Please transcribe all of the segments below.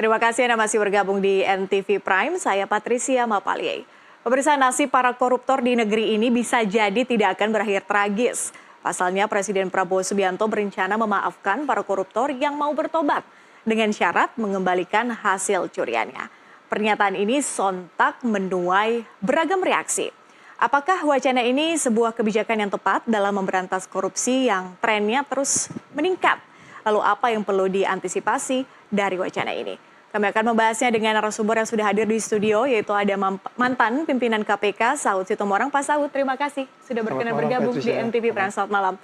Terima kasih Anda masih bergabung di NTV Prime, saya Patricia Mapalie. Pemirsa, nasib para koruptor di negeri ini bisa jadi tidak akan berakhir tragis. Pasalnya Presiden Prabowo Subianto berencana memaafkan para koruptor yang mau bertobat dengan syarat mengembalikan hasil curiannya. Pernyataan ini sontak menuai beragam reaksi. Apakah wacana ini sebuah kebijakan yang tepat dalam memberantas korupsi yang trennya terus meningkat? Lalu apa yang perlu diantisipasi dari wacana ini? Kami akan membahasnya dengan narasumber yang sudah hadir di studio, yaitu ada mantan pimpinan KPK, Saud Sitomorang. Pak Saud, terima kasih sudah berkenan bergabung di NTV Prime. Selamat malam.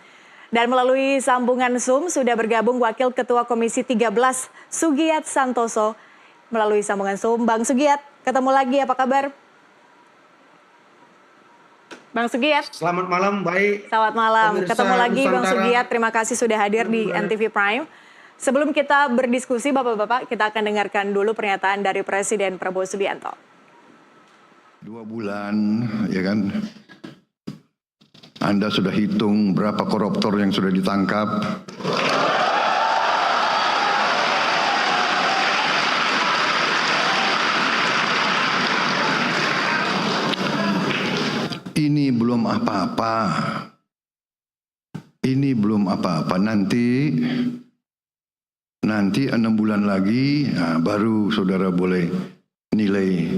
Dan melalui sambungan Zoom sudah bergabung Wakil Ketua Komisi 13, Sugiyat Santoso. Melalui sambungan Zoom, Bang Sugiyat, ketemu lagi, apa kabar? Bang Sugiyat. Selamat malam, baik. Selamat malam, ketemu lagi Bang Sugiyat, terima kasih sudah hadir di NTV Prime. Sebelum kita berdiskusi, Bapak-Bapak, kita akan dengarkan dulu pernyataan dari Presiden Prabowo Subianto. 2 bulan, ya kan? Anda sudah hitung berapa koruptor yang sudah ditangkap? Ini belum apa-apa. Ini belum apa-apa. Nanti 6 bulan lagi baru saudara boleh nilai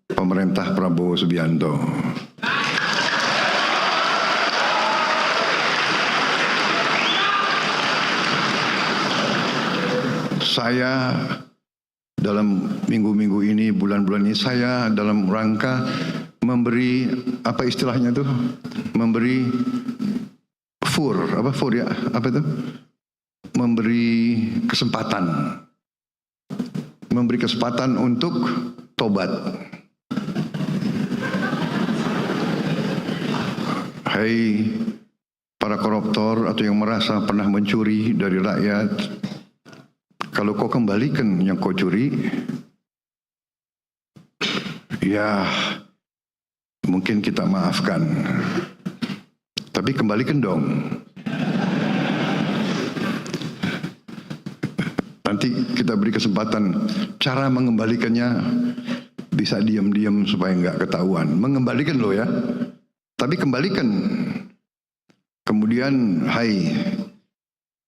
pemerintah Prabowo Subianto. Saya dalam minggu-minggu ini, bulan-bulan ini, saya dalam rangka memberi, apa istilahnya tuh, memberi memberi kesempatan untuk tobat. Hai para koruptor atau yang merasa pernah mencuri dari rakyat, kalau kau kembalikan yang kau curi, ya mungkin kita maafkan. Tapi kembalikan dong. Nanti kita beri kesempatan cara mengembalikannya, bisa diam-diam supaya nggak ketahuan. Mengembalikan loh ya, tapi kembalikan. Kemudian, hai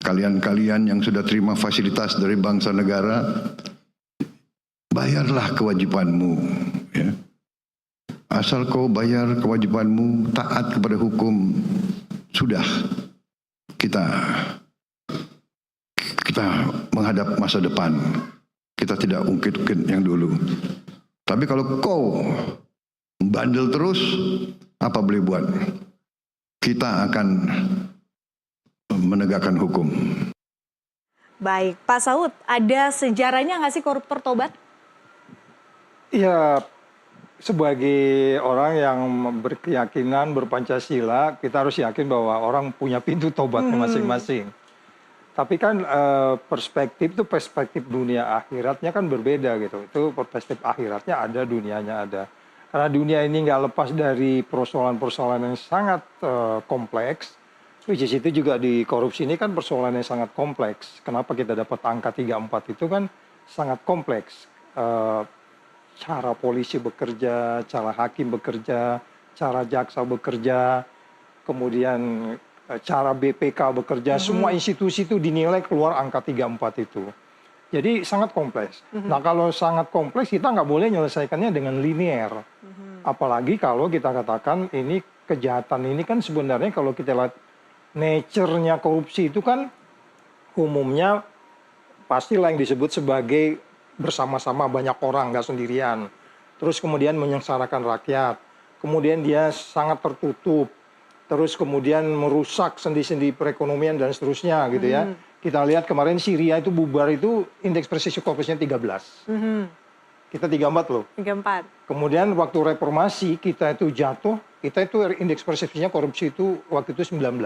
kalian-kalian yang sudah terima fasilitas dari bangsa negara, bayarlah kewajibanmu. Ya. Asal kau bayar kewajibanmu, taat kepada hukum, sudah kita menghadap masa depan. Kita tidak ungkit-ungkit yang dulu. Tapi kalau kau bandel terus, apa boleh buat? Kita akan menegakkan hukum. Baik, Pak Saud, ada sejarahnya nggak sih koruptor tobat? Ya, sebagai orang yang berkeyakinan berpancasila, kita harus yakin bahwa orang punya pintu tobatnya masing-masing. Tapi kan perspektif dunia akhiratnya kan berbeda gitu. Itu perspektif akhiratnya ada, dunianya ada. Karena dunia ini nggak lepas dari persoalan-persoalan yang sangat kompleks. Which is itu juga di korupsi ini kan persoalan yang sangat kompleks. Kenapa kita dapat angka 34 itu kan sangat kompleks. Cara polisi bekerja, cara hakim bekerja, cara jaksa bekerja, kemudian cara BPK bekerja, semua institusi itu dinilai keluar angka 34 itu. Jadi sangat kompleks. Nah kalau sangat kompleks kita nggak boleh menyelesaikannya dengan linear. Apalagi kalau kita katakan ini kejahatan ini kan sebenarnya kalau kita lihat nature-nya korupsi itu kan umumnya pastilah yang disebut sebagai bersama-sama banyak orang, nggak sendirian. Terus kemudian menyengsarakan rakyat. Kemudian dia sangat tertutup. Terus kemudian merusak sendi-sendi perekonomian dan seterusnya gitu ya. Kita lihat kemarin Syria itu bubar itu indeks persepsi korupsinya 13. Kita 34 loh. 34. Kemudian waktu reformasi kita itu jatuh, kita itu indeks persepsinya korupsi itu waktu itu 19.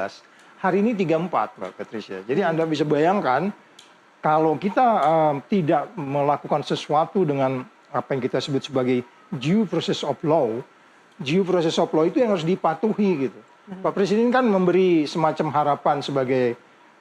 Hari ini 34 Mbak Patricia. Jadi Anda bisa bayangkan kalau kita tidak melakukan sesuatu dengan apa yang kita sebut sebagai due process of law itu yang harus dipatuhi gitu. Pak Presiden kan memberi semacam harapan sebagai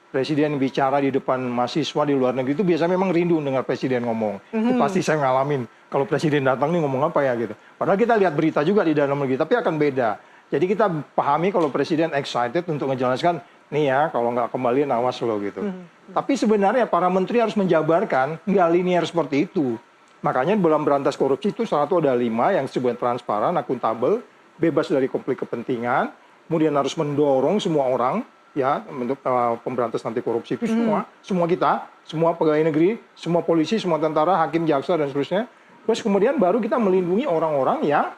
Presiden bicara di depan mahasiswa di luar negeri itu biasanya memang rindu dengar presiden ngomong. Itu pasti saya ngalamin. Kalau presiden datang nih ngomong apa ya gitu. Padahal kita lihat berita juga di dalam negeri, tapi akan beda. Jadi kita pahami kalau presiden excited untuk menjelaskan, nih ya kalau nggak kembali awas lo gitu. Tapi sebenarnya para menteri harus menjabarkan nggak linear seperti itu. Makanya dalam berantas korupsi itu salah satu ada 5 yang disebut transparan, akuntabel, bebas dari konflik kepentingan, kemudian harus mendorong semua orang ya untuk pemberantas anti korupsi itu semua kita, semua pegawai negeri, semua polisi, semua tentara, hakim, jaksa dan seterusnya. Terus kemudian baru kita melindungi orang-orang yang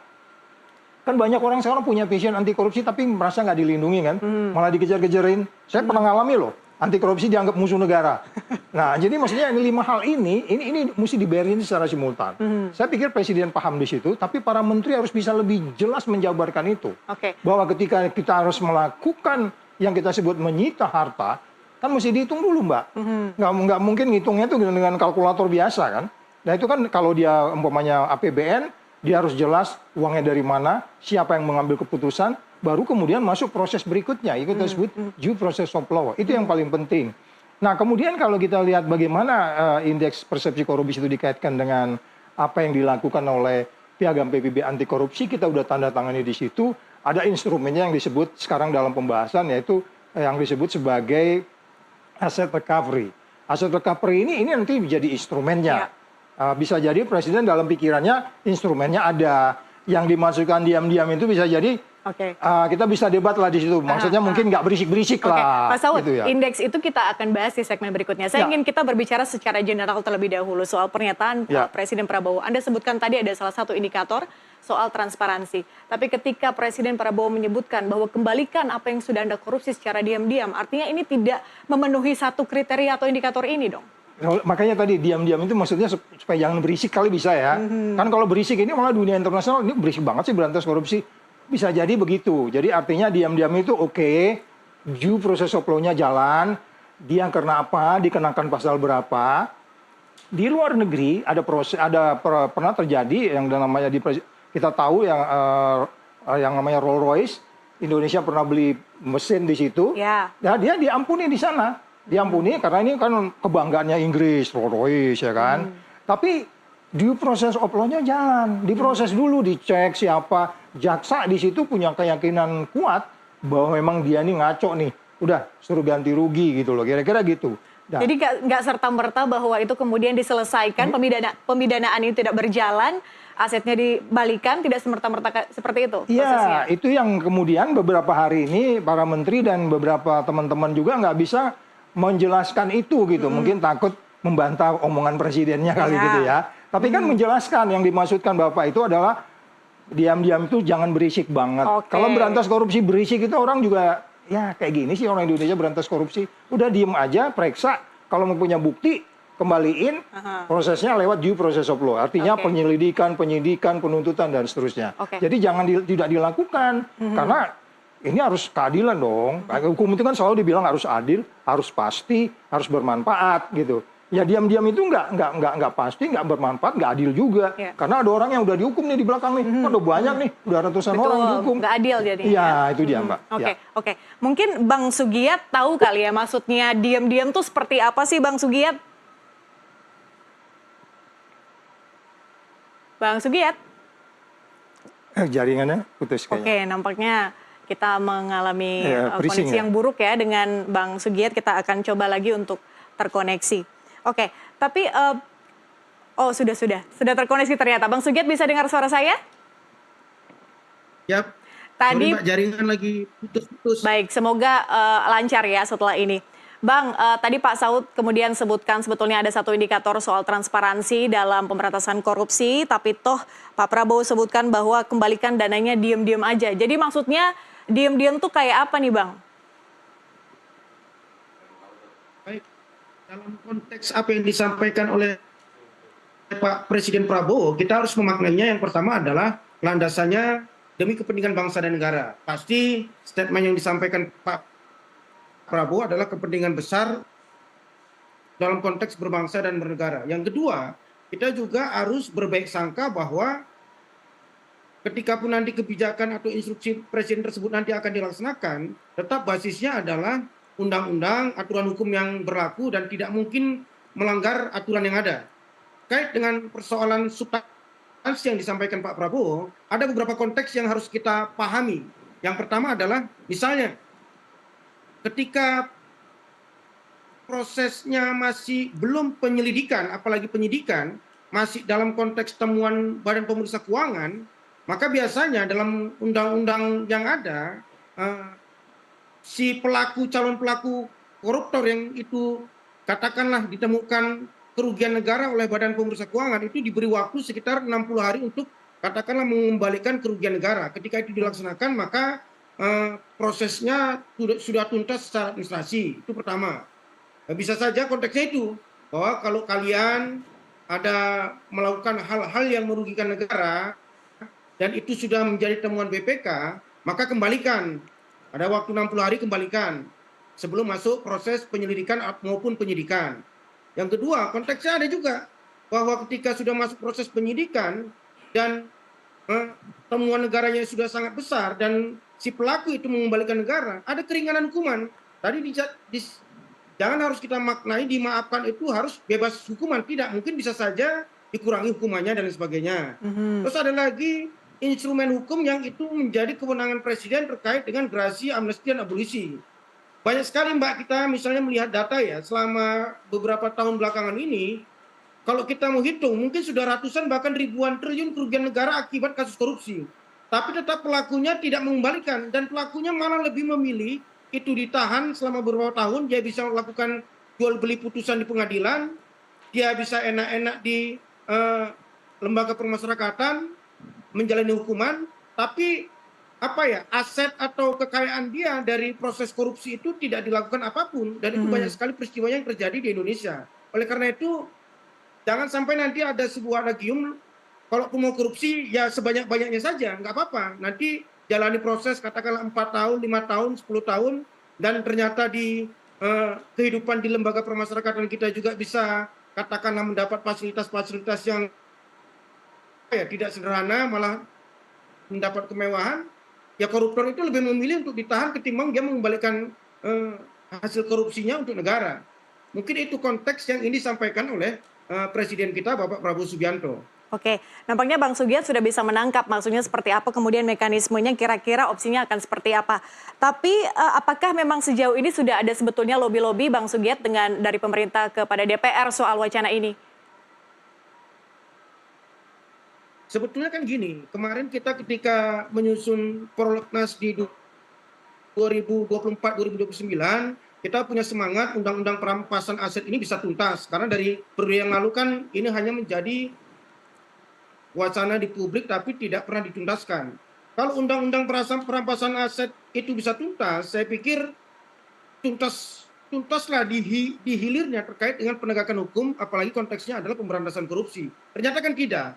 kan banyak orang sekarang punya passion anti korupsi tapi merasa nggak dilindungi kan, malah dikejar-kejarin. Saya pernah ngalami loh, anti korupsi dianggap musuh negara. Nah, jadi maksudnya ini 5 hal ini mesti diberesin secara simultan. Saya pikir presiden paham di situ, tapi para menteri harus bisa lebih jelas menjabarkan itu. Bahwa ketika kita harus melakukan yang kita sebut menyita harta, kan mesti dihitung dulu, Mbak. Nggak mungkin ngitungnya itu dengan kalkulator biasa kan. Nah itu kan kalau dia umpamanya APBN, dia harus jelas uangnya dari mana, siapa yang mengambil keputusan, baru kemudian masuk proses berikutnya. Itu kita sebut due process of law. Itu yang paling penting. Nah kemudian kalau kita lihat bagaimana indeks persepsi korupsi itu dikaitkan dengan apa yang dilakukan oleh Piagam PBB anti korupsi, kita udah tanda tangani di situ. Ada instrumennya yang disebut sekarang dalam pembahasan, yaitu yang disebut sebagai asset recovery. Asset recovery ini nanti menjadi instrumennya. Bisa jadi presiden dalam pikirannya instrumennya ada. Yang dimasukkan diam-diam itu bisa jadi kita bisa debat lah di situ. Maksudnya mungkin nggak berisik-berisik lah. Pak Saud, gitu ya. indeks itu kita akan bahas di segmen berikutnya. Saya ingin kita berbicara secara general terlebih dahulu soal pernyataan Presiden Prabowo. Anda sebutkan tadi ada salah satu indikator soal transparansi. Tapi ketika Presiden Prabowo menyebutkan bahwa kembalikan apa yang sudah Anda korupsi secara diam-diam, artinya ini tidak memenuhi satu kriteria atau indikator ini dong? Makanya tadi diam-diam itu maksudnya supaya jangan berisik kali bisa ya. Kan kalau berisik ini malah dunia internasional ini berisik banget sih berantas korupsi. Bisa jadi begitu. Jadi artinya diam-diam itu oke, due process of law-nya jalan, dia karena apa, dikenakan pasal berapa. Di luar negeri ada pernah terjadi yang namanya kita tahu yang namanya Rolls Royce, Indonesia pernah beli mesin di situ. Ya dia diampuni di sana. Diampuni karena ini kan kebanggaannya Inggris, Rolls Royce ya kan. Tapi due process of law-nya jalan, diproses dulu, dicek siapa. Jaksa di situ punya keyakinan kuat bahwa memang dia nih ngaco nih. Udah suruh ganti rugi gitu loh, kira-kira gitu. Nah, jadi nggak serta-merta bahwa itu kemudian diselesaikan, pemidanaan ini tidak berjalan, asetnya dibalikan, tidak semerta-merta seperti itu prosesnya. Iya, itu yang kemudian beberapa hari ini para menteri dan beberapa teman-teman juga nggak bisa menjelaskan itu gitu. Mungkin takut membantah omongan presidennya kali gitu ya. Tapi kan menjelaskan yang dimaksudkan Bapak itu adalah diam-diam itu jangan berisik banget. Kalau berantas korupsi berisik itu orang juga ya kayak gini sih orang Indonesia berantas korupsi. Udah diem aja, periksa. Kalau mau punya bukti, kembaliin. Prosesnya lewat due process of law. Artinya penyelidikan, penyidikan, penuntutan, dan seterusnya. Jadi jangan tidak dilakukan. Karena ini harus keadilan dong. Hukum itu kan selalu dibilang harus adil, harus pasti, harus bermanfaat gitu. Ya diam-diam itu nggak pasti, nggak bermanfaat, nggak adil juga. Karena ada orang yang udah dihukum nih di belakang nih. Kan udah banyak nih, udah ratusan orang dihukum. Nggak adil jadi. Iya, itu dia Mbak. Oke. Mungkin Bang Sugiat tahu kali ya maksudnya diam-diam tuh seperti apa sih Bang Sugiat? Bang Sugiat? Jaringannya putus kayaknya. Nampaknya kita mengalami koneksi ya. yang buruk ya dengan Bang Sugiat. Kita akan coba lagi untuk terkoneksi. Tapi sudah terkoneksi ternyata. Bang Sugiat bisa dengar suara saya? Yap. Tadi Mbak, jaringan lagi putus-putus. Baik, semoga lancar ya setelah ini. Bang, tadi Pak Saud kemudian sebutkan sebetulnya ada satu indikator soal transparansi dalam pemberantasan korupsi, tapi toh Pak Prabowo sebutkan bahwa kembalikan dananya diam-diam aja. Jadi maksudnya diam-diam tuh kayak apa nih Bang? Baik, dalam konteks apa yang disampaikan oleh Pak Presiden Prabowo, kita harus memaknainya yang pertama adalah landasannya demi kepentingan bangsa dan negara. Pasti statement yang disampaikan Pak Prabowo adalah kepentingan besar dalam konteks berbangsa dan bernegara. Yang kedua, kita juga harus berbaik sangka bahwa ketika pun nanti kebijakan atau instruksi presiden tersebut nanti akan dilaksanakan, tetap basisnya adalah undang-undang, aturan hukum yang berlaku dan tidak mungkin melanggar aturan yang ada. Terkait dengan persoalan substansi yang disampaikan Pak Prabowo, ada beberapa konteks yang harus kita pahami. Yang pertama adalah misalnya ketika prosesnya masih belum penyelidikan, apalagi penyidikan, masih dalam konteks temuan Badan Pemeriksa Keuangan, maka biasanya dalam undang-undang yang ada, si calon pelaku koruptor yang itu katakanlah ditemukan kerugian negara oleh Badan Pemeriksa Keuangan itu diberi waktu sekitar 60 hari untuk katakanlah mengembalikan kerugian negara. Ketika itu dilaksanakan maka prosesnya sudah tuntas secara administrasi. Itu pertama. Bisa saja konteksnya itu bahwa kalau kalian ada melakukan hal-hal yang merugikan negara dan itu sudah menjadi temuan BPK, maka kembalikan. Ada waktu 60 hari kembalikan sebelum masuk proses penyelidikan maupun penyidikan. Yang kedua, konteksnya ada juga bahwa ketika sudah masuk proses penyidikan dan temuan negaranya sudah sangat besar dan si pelaku itu mengembalikan negara, ada keringanan hukuman. Tadi jangan harus kita maknai dimaafkan itu harus bebas hukuman. Tidak, mungkin bisa saja dikurangi hukumannya dan lain sebagainya. Terus ada lagi instrumen hukum yang itu menjadi kewenangan presiden terkait dengan gerasi, amnesti, dan abolisi. Banyak sekali Mbak kita misalnya melihat data ya, selama beberapa tahun belakangan ini, kalau kita mau hitung mungkin sudah ratusan bahkan ribuan triliun kerugian negara akibat kasus korupsi. Tapi tetap pelakunya tidak mengembalikan dan pelakunya malah lebih memilih itu ditahan selama beberapa tahun, dia bisa melakukan jual beli putusan di pengadilan, dia bisa enak-enak di lembaga permasyarakatan, menjalani hukuman, tapi aset atau kekayaan dia dari proses korupsi itu tidak dilakukan apapun, dan itu banyak sekali peristiwa yang terjadi di Indonesia. Oleh karena itu, jangan sampai nanti ada sebuah adagium, kalau mau korupsi ya sebanyak-banyaknya saja, nggak apa-apa. Nanti jalani proses katakanlah 4 tahun, 5 tahun, 10 tahun, dan ternyata di kehidupan di lembaga permasyarakatan kita juga bisa katakanlah mendapat fasilitas-fasilitas yang tidak sederhana, malah mendapat kemewahan. Ya koruptor itu lebih memilih untuk ditahan ketimbang dia mengembalikan hasil korupsinya untuk negara. Mungkin itu konteks yang ini disampaikan oleh Presiden kita Bapak Prabowo Subianto. Oke, nampaknya Bang Sugiat sudah bisa menangkap maksudnya seperti apa, kemudian mekanismenya kira-kira opsinya akan seperti apa. Tapi apakah memang sejauh ini sudah ada sebetulnya lobby-lobby Bang Sugiat dari pemerintah kepada DPR soal wacana ini? Sebetulnya kan gini, kemarin kita ketika menyusun prolegnas di 2024-2029, kita punya semangat undang-undang perampasan aset ini bisa tuntas. Karena dari periode yang lalu kan ini hanya menjadi wacana di publik tapi tidak pernah dituntaskan. Kalau undang-undang perampasan aset itu bisa tuntas, saya pikir tuntaslah di hilirnya terkait dengan penegakan hukum, apalagi konteksnya adalah pemberantasan korupsi. Ternyata kan tidak.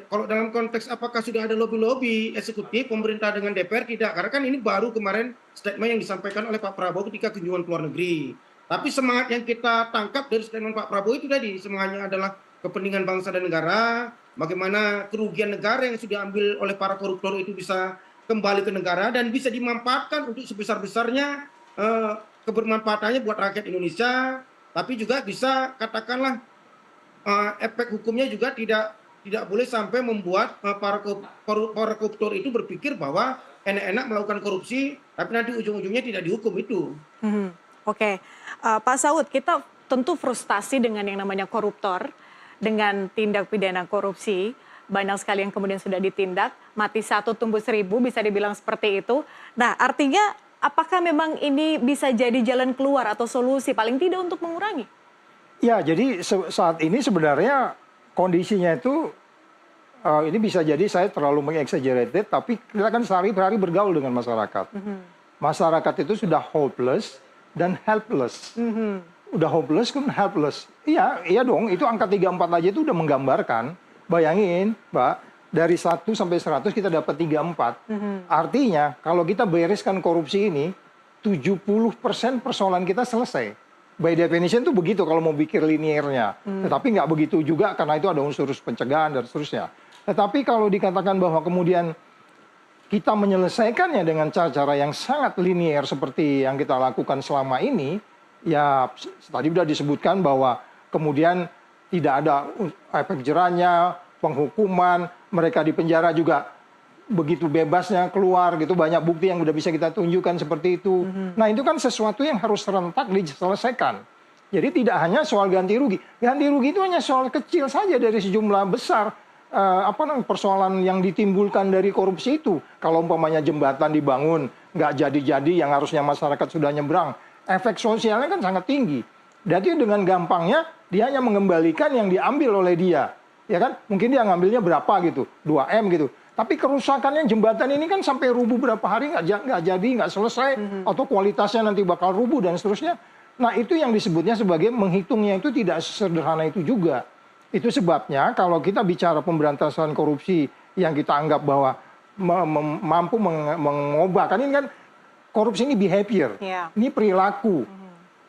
Kalau dalam konteks apakah sudah ada lobby-lobby eksekutif, pemerintah dengan DPR, tidak. Karena kan ini baru kemarin statement yang disampaikan oleh Pak Prabowo ketika kunjungan ke luar negeri. Tapi semangat yang kita tangkap dari statement Pak Prabowo itu tadi, semangatnya adalah kepentingan bangsa dan negara, bagaimana kerugian negara yang sudah diambil oleh para koruptor itu bisa kembali ke negara dan bisa dimanfaatkan untuk sebesar-besarnya kebermanfaatannya buat rakyat Indonesia, tapi juga bisa katakanlah efek hukumnya juga tidak boleh sampai membuat para koruptor itu berpikir bahwa enak-enak melakukan korupsi, tapi nanti ujung-ujungnya tidak dihukum itu. Oke, Pak Saud, kita tentu frustasi dengan yang namanya koruptor, dengan tindak pidana korupsi, banyak sekali yang kemudian sudah ditindak, mati 1 tumbuh 1000 bisa dibilang seperti itu. Nah, artinya apakah memang ini bisa jadi jalan keluar atau solusi paling tidak untuk mengurangi? Ya, jadi saat ini sebenarnya kondisinya itu ini bisa jadi saya terlalu mengexaggerated, tapi kita kan sehari-hari bergaul dengan masyarakat. Masyarakat itu sudah hopeless dan helpless. Udah hopeless kan helpless. Iya dong, itu angka 34 aja itu udah menggambarkan. Bayangin, Mbak, dari 1 sampai 100 kita dapat 34. Artinya, kalau kita bereskan korupsi ini, 70% persoalan kita selesai. By definition itu begitu kalau mau pikir liniernya. Tetapi nggak begitu juga karena itu ada unsur pencegahan dan seterusnya. Tetapi kalau dikatakan bahwa kemudian kita menyelesaikannya dengan cara-cara yang sangat linier seperti yang kita lakukan selama ini, ya tadi sudah disebutkan bahwa kemudian tidak ada efek jerahnya, penghukuman, mereka di penjara juga begitu bebasnya keluar gitu, banyak bukti yang udah bisa kita tunjukkan seperti itu. Nah itu kan sesuatu yang harus serentak diselesaikan. Jadi tidak hanya soal ganti rugi. Ganti rugi itu hanya soal kecil saja dari sejumlah besar persoalan yang ditimbulkan dari korupsi itu. Kalau umpamanya jembatan dibangun, nggak jadi-jadi yang harusnya masyarakat sudah nyebrang, efek sosialnya kan sangat tinggi. Jadi dengan gampangnya dia hanya mengembalikan yang diambil oleh dia. Ya kan? Mungkin dia ngambilnya berapa gitu, 2M gitu. Tapi kerusakannya jembatan ini kan sampai rubuh berapa hari nggak jadi, nggak selesai, atau kualitasnya nanti bakal rubuh dan seterusnya. Nah itu yang disebutnya sebagai menghitungnya itu tidak sederhana itu juga. Itu sebabnya kalau kita bicara pemberantasan korupsi yang kita anggap bahwa mampu mengubah, kan ini kan korupsi ini behavior, ini perilaku.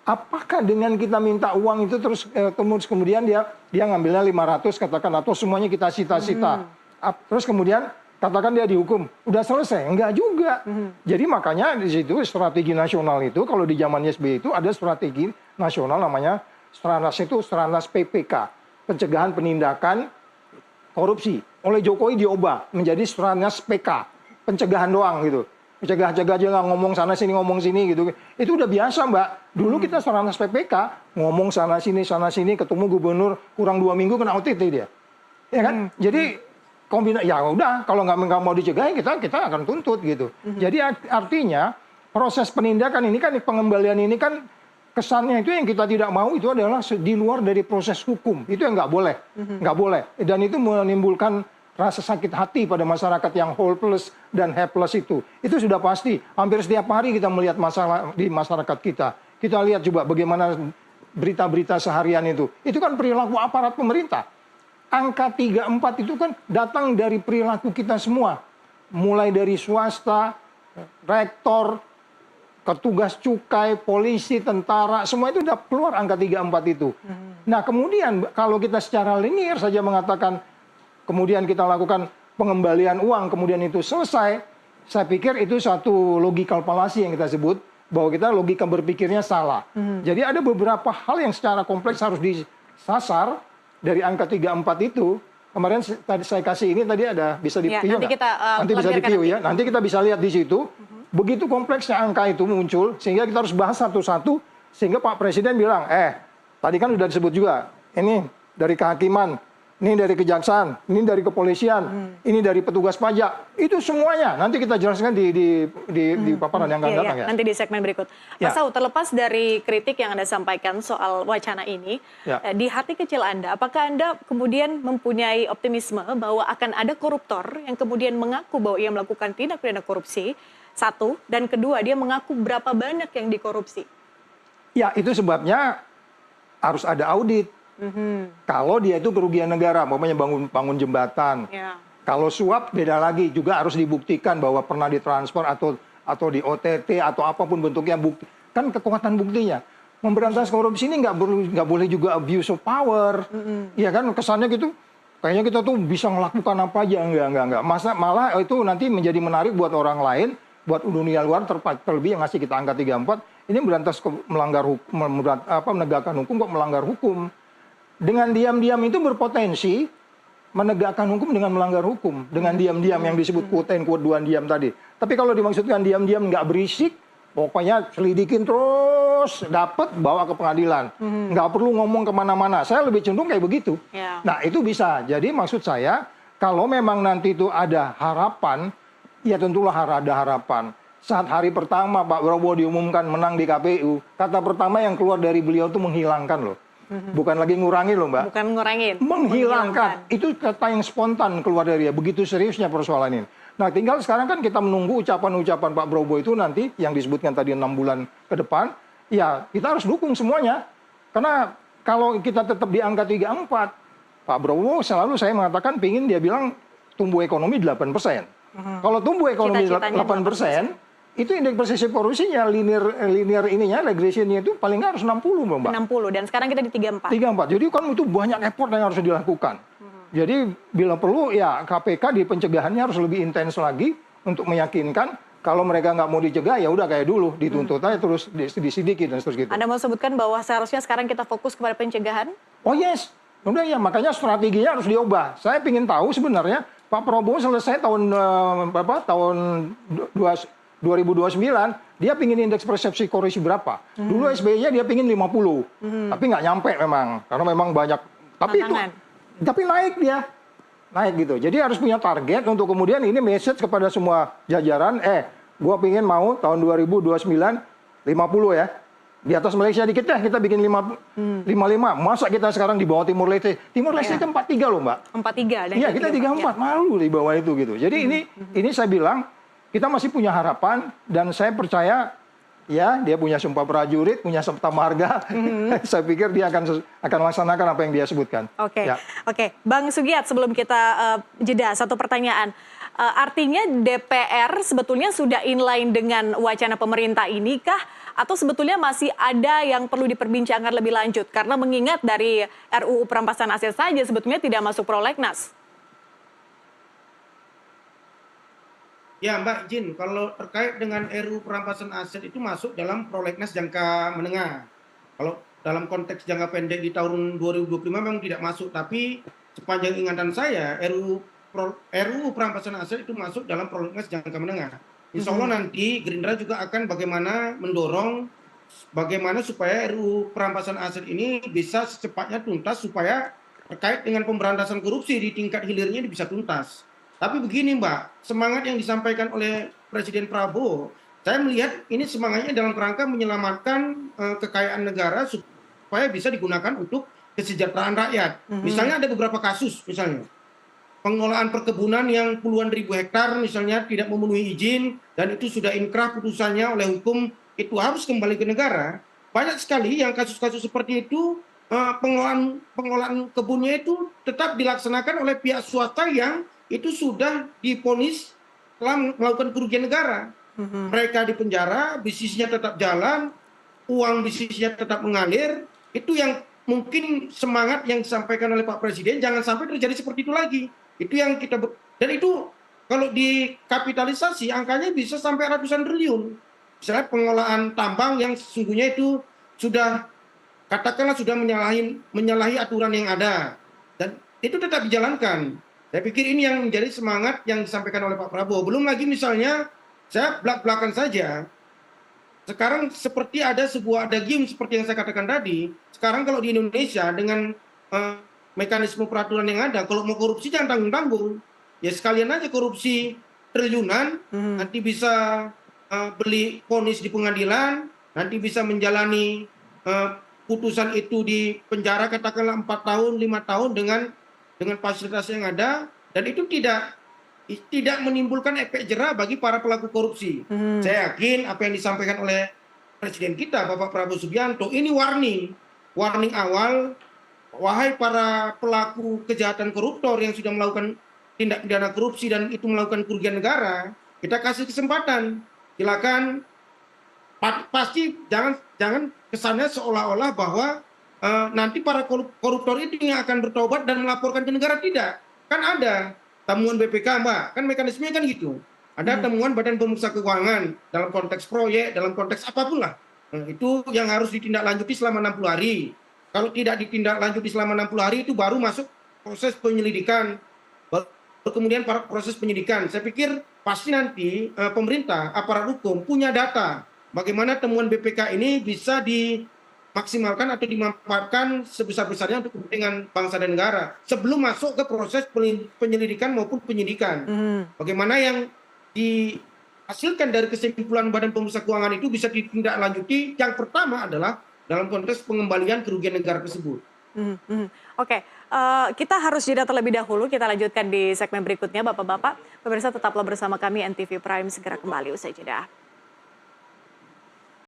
Apakah dengan kita minta uang itu terus kemudian dia ngambilnya 500 katakan, atau semuanya kita sita-sita. Terus kemudian katakan dia dihukum, udah selesai? Enggak juga. Jadi makanya di situ strategi nasional itu, kalau di zaman SBY itu ada strategi nasional namanya Stranas PPK, pencegahan penindakan korupsi. Oleh Jokowi diubah menjadi Stranas PK, pencegahan doang gitu. Cegah-cegah aja nggak ngomong sana sini gitu. Itu udah biasa Mbak. Dulu kita Stranas PPK ngomong sana sini ketemu gubernur kurang 2 minggu kena OTT dia. Ya kan? Jadi ya udah kalau nggak mau dicegah kita akan tuntut gitu. Jadi artinya proses penindakan ini kan, pengembalian ini kan kesannya itu yang kita tidak mau itu adalah di luar dari proses hukum. Itu yang nggak boleh. Nggak boleh. Dan itu menimbulkan rasa sakit hati pada masyarakat yang hopeless dan helpless itu. Itu sudah pasti. Hampir setiap hari kita melihat masalah di masyarakat kita. Kita lihat juga bagaimana berita-berita seharian itu. Itu kan perilaku aparat pemerintah. Angka 34 itu kan datang dari perilaku kita semua. Mulai dari swasta, rektor, petugas cukai, polisi, tentara, semua itu sudah keluar angka 34 itu. Nah kemudian kalau kita secara linear saja mengatakan, kemudian kita lakukan pengembalian uang, kemudian itu selesai, saya pikir itu satu logical fallacy yang kita sebut, bahwa kita logika berpikirnya salah. Jadi ada beberapa hal yang secara kompleks harus disasar dari angka 34 itu. Kemarin tadi saya kasih ini tadi ada, bisa di-view nanti nanti bisa di-view ya. Nanti kita bisa lihat di situ. Begitu kompleksnya angka itu muncul, sehingga kita harus bahas satu-satu, sehingga Pak Presiden bilang, tadi kan sudah disebut juga, ini dari kehakiman, ini dari kejaksaan, ini dari kepolisian, ini dari petugas pajak. Itu semuanya. Nanti kita jelaskan di paparan yang akan datang ya. Nanti di segmen berikut. Mas Saud, terlepas dari kritik yang Anda sampaikan soal wacana ini, di hati kecil Anda, apakah Anda kemudian mempunyai optimisme bahwa akan ada koruptor yang kemudian mengaku bahwa ia melakukan tindak pidana korupsi, satu, dan kedua, dia mengaku berapa banyak yang dikorupsi? Ya, itu sebabnya harus ada audit. Kalau dia itu kerugian negara, umpamanya bangun jembatan. Kalau suap beda lagi, juga harus dibuktikan bahwa pernah ditransfer atau di OTT atau apapun bentuknya bukti. Kan kekuatan buktinya. Memberantas korupsi ini nggak boleh juga abuse of power. Ya kan kesannya gitu. Kayaknya kita tuh bisa melakukan apa aja, enggak. Malah itu nanti menjadi menarik buat orang lain, buat dunia luar terlebih yang ngasih kita angka 34. Ini berantas melanggar hukum, menegakkan hukum kok melanggar hukum. Dengan diam-diam itu berpotensi menegakkan hukum dengan melanggar hukum. Dengan diam-diam yang disebut quote-unquote diam tadi. Tapi kalau dimaksudkan diam-diam nggak berisik, pokoknya selidikin terus, dapat bawa ke pengadilan. Nggak perlu ngomong kemana-mana. Saya lebih cenderung kayak begitu. Nah itu bisa. Jadi maksud saya, kalau memang nanti itu ada harapan, ya tentulah ada harapan. Saat hari pertama Pak Prabowo diumumkan menang di KPU, kata pertama yang keluar dari beliau itu menghilangkan loh. Bukan lagi ngurangin loh Mbak. Bukan ngurangin. Menghilangkan. Itu kata yang spontan keluar dari dia. Begitu seriusnya persoalan ini. Nah tinggal sekarang kan kita menunggu ucapan-ucapan Pak Prabowo itu nanti yang disebutkan tadi 6 bulan ke depan. Ya kita harus dukung semuanya. Karena kalau kita tetap di angka 34, Pak Prabowo selalu saya mengatakan pingin dia bilang tumbuh ekonomi 8%. Kalau tumbuh ekonomi 8%, itu indeks persepsi korupsinya linear ininya regressionnya itu paling nggak harus 60 Mbak. 60 dan sekarang kita di 34. 34. Jadi kan itu banyak effort yang harus dilakukan. Jadi bila perlu ya KPK di pencegahannya harus lebih intens lagi untuk meyakinkan kalau mereka nggak mau dicegah ya udah kayak dulu dituntut aja terus disidikin dan terus gitu. Anda mau sebutkan bahwa seharusnya sekarang kita fokus kepada pencegahan? Oh yes, udah ya makanya strateginya harus diubah. Saya ingin tahu sebenarnya Pak Prabowo selesai tahun tahun 2029 dia pingin indeks persepsi korupsi berapa? Dulu SBY-nya dia pingin 50, tapi nggak nyampe memang karena memang banyak. Tapi naik dia. Naik gitu. Jadi harus punya target untuk kemudian ini message kepada semua jajaran, gua pingin mau tahun 2029 50 ya. Di atas Malaysia dikit deh, kita bikin 55. Masa kita sekarang di bawah Timur Leste? Timur Leste kan 43 loh, Mbak. 43. Iya, kita 34. Malu di bawah itu gitu. Jadi ini saya bilang kita masih punya harapan dan saya percaya ya dia punya sumpah prajurit, punya Sabta Marga. Saya pikir dia akan laksanakan apa yang dia sebutkan. Oke, Ya. Oke, Bang Sugiat, sebelum kita jeda, satu pertanyaan. Artinya DPR sebetulnya sudah inline dengan wacana pemerintah ini kah? Atau sebetulnya masih ada yang perlu diperbincangkan lebih lanjut? Karena mengingat dari RUU perampasan aset saja sebetulnya tidak masuk prolegnas. Ya Mbak izin, kalau terkait dengan RUU perampasan aset itu masuk dalam prolegnas jangka menengah. Kalau dalam konteks jangka pendek di tahun 2025 memang tidak masuk, tapi sepanjang ingatan saya RUU perampasan aset itu masuk dalam prolegnas jangka menengah. Insya Allah nanti Gerindra juga akan bagaimana mendorong bagaimana supaya RUU perampasan aset ini bisa secepatnya tuntas supaya terkait dengan pemberantasan korupsi di tingkat hilirnya bisa tuntas. Tapi begini Mbak, semangat yang disampaikan oleh Presiden Prabowo, saya melihat ini semangatnya dalam kerangka menyelamatkan kekayaan negara supaya bisa digunakan untuk kesejahteraan rakyat. Misalnya ada beberapa kasus, misalnya pengolahan perkebunan yang puluhan ribu hektar misalnya tidak memenuhi izin dan itu sudah inkrah putusannya oleh hukum, itu harus kembali ke negara. Banyak sekali yang kasus-kasus seperti itu pengolahan kebunnya itu tetap dilaksanakan oleh pihak swasta yang itu sudah divonis telah melakukan kerugian negara. Mereka di penjara, bisnisnya tetap jalan, uang bisnisnya tetap mengalir. Itu yang mungkin semangat yang disampaikan oleh Pak Presiden, jangan sampai terjadi seperti itu lagi. Itu yang kita dan itu kalau dikapitalisasi angkanya bisa sampai ratusan triliun. Misalnya pengolahan tambang yang sesungguhnya itu sudah katakanlah sudah menyalahi aturan yang ada dan itu tetap dijalankan. Saya pikir ini yang menjadi semangat yang disampaikan oleh Pak Prabowo. Belum lagi misalnya saya belak-belakan saja. Sekarang seperti ada game seperti yang saya katakan tadi. Sekarang kalau di Indonesia dengan mekanisme peraturan yang ada, kalau mau korupsi jangan tanggung-tanggung. Ya sekalian aja korupsi triliunan, nanti bisa beli vonis di pengadilan, nanti bisa menjalani putusan itu di penjara katakanlah 4 tahun, 5 tahun dengan fasilitas yang ada, dan itu tidak menimbulkan efek jera bagi para pelaku korupsi. Saya yakin apa yang disampaikan oleh Presiden kita, Bapak Prabowo Subianto, ini warning awal. Wahai para pelaku kejahatan koruptor yang sudah melakukan tindak pidana korupsi dan itu melakukan kerugian negara, kita kasih kesempatan. Silakan, pasti jangan kesannya seolah-olah bahwa nanti para koruptor itu yang akan bertobat dan melaporkan ke negara. Tidak. Kan ada temuan BPK, Mbak. Kan mekanismenya kan gitu. Ada temuan Badan Pemeriksa Keuangan dalam konteks proyek, dalam konteks apapun lah. Itu yang harus ditindaklanjuti selama 60 hari. Kalau tidak ditindaklanjuti selama 60 hari itu baru masuk proses penyelidikan. Baru kemudian proses penyidikan. Saya pikir pasti nanti pemerintah, aparat hukum punya data bagaimana temuan BPK ini bisa dimaksimalkan atau dimanfaatkan sebesar-besarnya untuk kepentingan bangsa dan negara sebelum masuk ke proses penyelidikan maupun penyidikan. Bagaimana yang dihasilkan dari kesimpulan Badan Pemeriksa Keuangan itu bisa ditindaklanjuti. Yang pertama adalah dalam konteks pengembalian kerugian negara tersebut. Oke, kita harus jeda terlebih dahulu. Kita lanjutkan di segmen berikutnya, Bapak-Bapak. Pemirsa tetaplah bersama kami, NTV Prime segera kembali usai jeda.